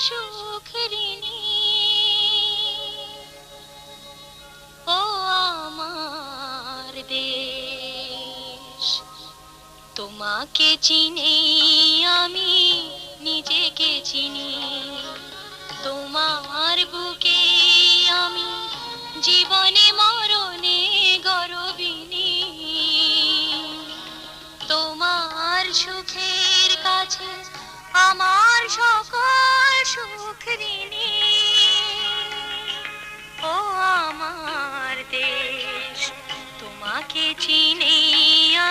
সুখ ঋণী। ও আমার দেশ, তোমাকে চিনি আমি, নিজেকে চিনি। তোমার বুকে আমি জীবনে মরণে গর্বিনী। তোমার সুখের কাছে আমার সকল সুখ ঋণী। ও আমার দেশ, তোমাকে চিনি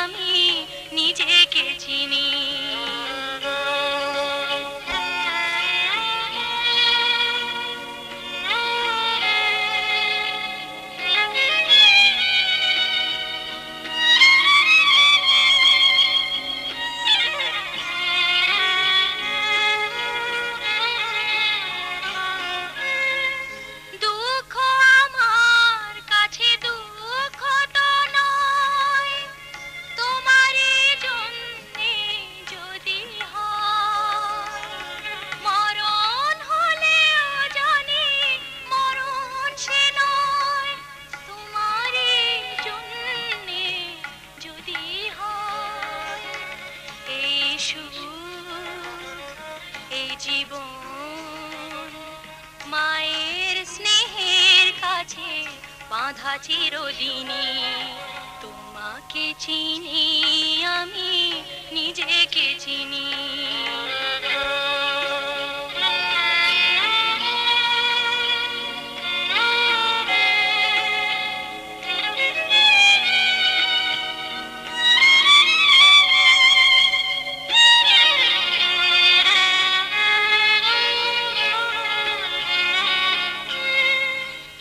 আমি, নিজেকে চিনি। দুঃখ আমার কাছে দুঃখ তো নয়, তোমারই জন্যে যদি হয়। মরণ হলেও জানি মরণ সে নয়, তোমারই জন্যে যদি হয়। এই সুখ, এই জীবন মায়ের স্নেহের কাছে বাঁধা চিরদিনই। তোমাকে চিনি আমি, নিজেকে চিনি।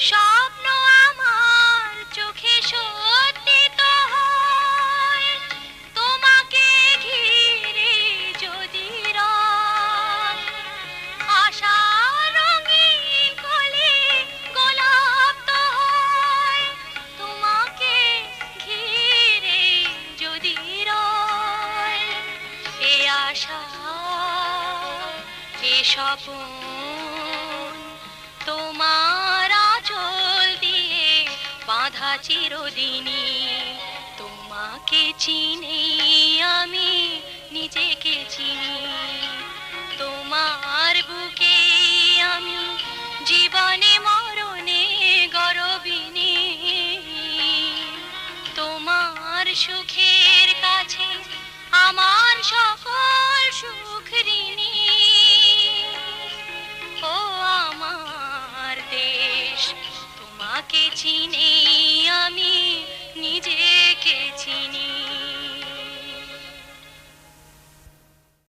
স্বপ্ন আমার চোখে সত্যি তো হয়, তোমাকে ঘিরে যদি রয়। আশা রঙিন কলি গোলাপ তো হয়, তোমাকে ঘিরে যদি রয়। এ আশা, এ স্বপন তোমার আঁচল দিয়ে বাঁধা চিরদিনই। তোমাকে চিনি আমি, নিজেকে চিনি। তোমার বুকে আমি জীবনে মরণে গর্বিনী। তোমার সুখের কাছে আমার সকল সুখ ঋণী।